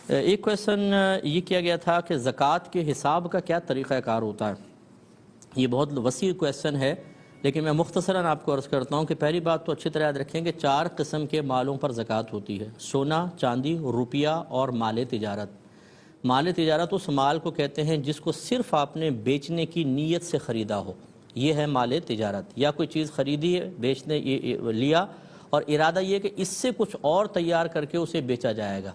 ایک کویشچن یہ کیا گیا تھا کہ زکوٰۃ کے حساب کا کیا طریقہ کار ہوتا ہے۔ یہ بہت وسیع کویشچن ہے، لیکن میں مختصراً آپ کو عرض کرتا ہوں کہ پہلی بات تو اچھی طرح یاد رکھیں کہ 4 قسم کے مالوں پر زکوٰۃ ہوتی ہے: سونا، چاندی، روپیہ اور مال تجارت۔ مال تجارت اس مال کو کہتے ہیں جس کو صرف آپ نے بیچنے کی نیت سے خریدا ہو، یہ ہے مال تجارت۔ یا کوئی چیز خریدی ہے، بیچنے لیا اور ارادہ یہ کہ اس سے کچھ اور تیار کر کے اسے بیچا جائے گا۔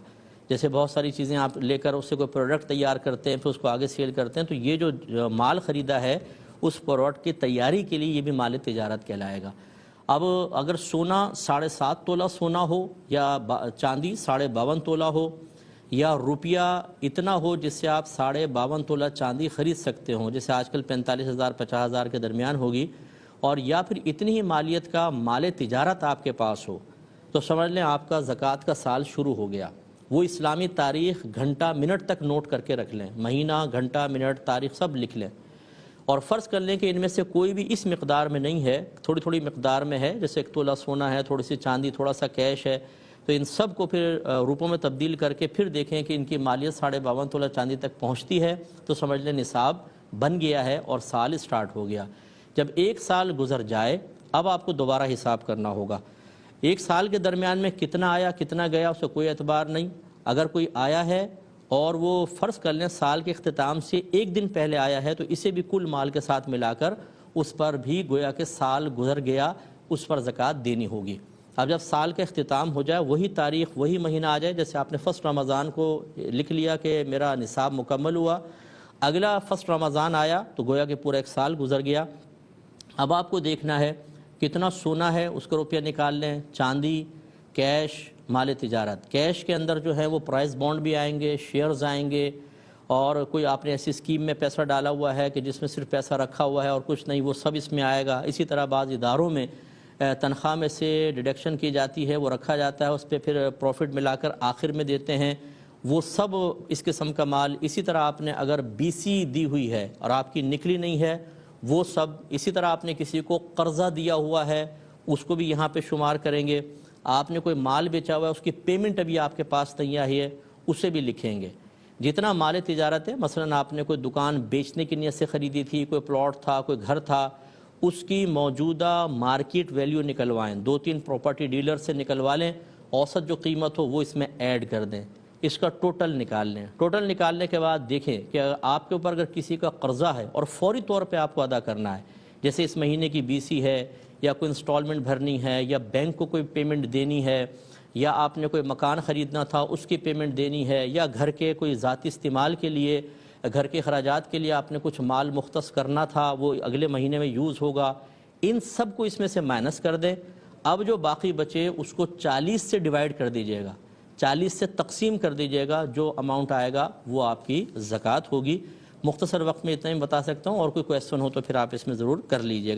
جیسے بہت ساری چیزیں آپ لے کر اس سے کوئی پروڈکٹ تیار کرتے ہیں، پھر اس کو آگے سیل کرتے ہیں، تو یہ جو مال خریدا ہے اس پروڈکٹ کی تیاری کے لیے یہ بھی مال تجارت کہلائے گا۔ اب اگر سونا 7.5 تولہ سونا ہو، یا چاندی 52.5 تولہ ہو، یا روپیہ اتنا ہو جس سے آپ 52.5 تولہ چاندی خرید سکتے ہوں، جیسے آج کل 45,000 50,000 کے درمیان ہوگی، اور یا پھر اتنی ہی مالیت کا مال تجارت آپ کے پاس ہو، تو سمجھ لیں آپ کا زکوٰۃ کا سال شروع ہو گیا۔ وہ اسلامی تاریخ گھنٹہ منٹ تک نوٹ کر کے رکھ لیں، مہینہ، گھنٹہ، منٹ، تاریخ سب لکھ لیں، اور فرض کر لیں کہ ان میں سے کوئی بھی اس مقدار میں نہیں ہے، تھوڑی تھوڑی مقدار میں ہے، جیسے 1 تولہ سونا ہے، تھوڑی سی چاندی، تھوڑا سا کیش ہے، تو ان سب کو پھر روپوں میں تبدیل کر کے پھر دیکھیں کہ ان کی مالیت 52.5 تولہ چاندی تک پہنچتی ہے، تو سمجھ لیں نصاب بن گیا ہے اور سال اسٹارٹ ہو گیا۔ جب 1 سال گزر جائے اب آپ کو دوبارہ حساب کرنا ہوگا۔ 1 سال کے درمیان میں کتنا آیا کتنا گیا اس کا کوئی اعتبار نہیں۔ اگر کوئی آیا ہے اور وہ فرض کر لیں سال کے اختتام سے 1 دن پہلے آیا ہے، تو اسے بھی کل مال کے ساتھ ملا کر اس پر بھی گویا کہ سال گزر گیا، اس پر زکوٰۃ دینی ہوگی۔ اب جب سال کا اختتام ہو جائے، وہی تاریخ وہی مہینہ آ جائے، جیسے آپ نے فرسٹ رمضان کو لکھ لیا کہ میرا نصاب مکمل ہوا، اگلا فرسٹ رمضان آیا تو گویا کہ پورا 1 سال گزر گیا۔ اب آپ کو دیکھنا ہے کتنا سونا ہے، اس کا روپیہ نکال لیں، چاندی، کیش، مال تجارت۔ کیش کے اندر جو ہے وہ پرائز بانڈ بھی آئیں گے، شیئرز آئیں گے، اور کوئی آپ نے ایسی اسکیم میں پیسہ ڈالا ہوا ہے کہ جس میں صرف پیسہ رکھا ہوا ہے اور کچھ نہیں، وہ سب اس میں آئے گا۔ اسی طرح بعض اداروں میں تنخواہ میں سے ڈیڈکشن کی جاتی ہے، وہ رکھا جاتا ہے، اس پہ پھر پروفٹ ملا کر آخر میں دیتے ہیں، وہ سب اس قسم کا مال۔ اسی طرح آپ نے اگر BC دی ہوئی ہے اور آپ کی نکلی نہیں ہے، وہ سب۔ اسی طرح آپ نے کسی کو قرضہ دیا ہوا ہے، اس کو بھی یہاں پہ شمار کریں گے۔ آپ نے کوئی مال بیچا ہوا ہے، اس کی پیمنٹ ابھی آپ کے پاس نہیں آئی ہے، اسے بھی لکھیں گے۔ جتنا مال تجارت ہے، مثلا آپ نے کوئی دکان بیچنے کی نیت سے خریدی تھی، کوئی پلاٹ تھا، کوئی گھر تھا، اس کی موجودہ مارکیٹ ویلیو نکلوائیں، 2-3 پراپرٹی ڈیلر سے نکلوا لیں، اوسط جو قیمت ہو وہ اس میں ایڈ کر دیں، اس کا ٹوٹل نکال لیں۔ ٹوٹل نکالنے کے بعد دیکھیں کہ آپ کے اوپر اگر کسی کا قرضہ ہے اور فوری طور پہ آپ کو ادا کرنا ہے، جیسے اس مہینے کی BC ہے، یا کوئی انسٹالمنٹ بھرنی ہے، یا بینک کو کوئی پیمنٹ دینی ہے، یا آپ نے کوئی مکان خریدنا تھا اس کی پیمنٹ دینی ہے، یا گھر کے کوئی ذاتی استعمال کے لیے، گھر کے اخراجات کے لیے آپ نے کچھ مال مختص کرنا تھا، وہ اگلے مہینے میں یوز ہوگا، ان سب کو اس میں سے مائنس کر دیں۔ اب جو باقی بچے اس کو 40 سے ڈیوائیڈ کر دیجیے گا، 40 سے تقسیم کر دیجیے گا، جو اماؤنٹ آئے گا وہ آپ کی زکوٰۃ ہوگی۔ مختصر وقت میں اتنا ہی بتا سکتا ہوں، اور کوئی کویشچن ہو تو پھر آپ اس میں ضرور کر لیجیے گا۔